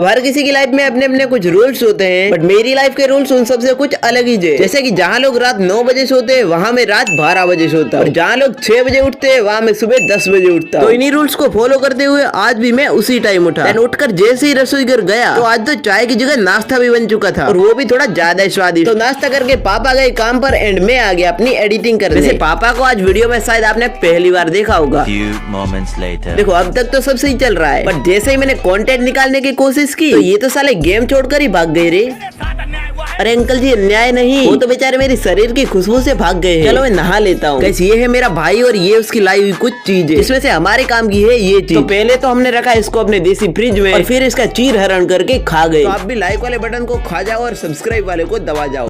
अब हर किसी की लाइफ में अपने अपने कुछ रूल्स होते हैं, बट मेरी लाइफ के रूल्स उन सबसे कुछ अलग ही है। जैसे कि जहाँ लोग रात 9 बजे सोते हैं वहाँ मैं रात 12 बजे सोता हूँ, और जहाँ लोग 6 बजे उठते हैं वहाँ मैं सुबह 10 बजे उठता हूँ। तो इन्हीं रूल्स को फॉलो करते हुए आज भी मैं उसी टाइम उठा। उठकर जैसे ही रसोई घर गया तो आज तो चाय की जगह नाश्ता भी बन चुका था, और वो भी थोड़ा ज्यादा स्वादिष्ट। तो नाश्ता करके पापा गए काम पर एंड मैं आ गया अपनी एडिटिंग करने। वैसे पापा को आज वीडियो में शायद आपने पहली बार देखा होगा। देखो अब तक तो सब सही चल रहा है, बट जैसे ही मैंने कंटेंट निकालने की कोशिश की तो ये तो साले गेम छोड़कर ही भाग गए रे। अरे अंकल जी अन्याय नहीं, वो तो बेचारे मेरी शरीर की खुशबू से भाग गए हैं। चलो मैं नहा लेता हूँ। कैसे ये है मेरा भाई और ये उसकी लाई हुई कुछ चीजें, इसमें से हमारे काम की है ये चीज। तो पहले तो हमने रखा इसको अपने देसी फ्रिज में और फिर इसका चीर हरण करके खा गए। तो आप भी लाइक वाले बटन को खा जाओ और सब्सक्राइब वाले को दबा जाओ।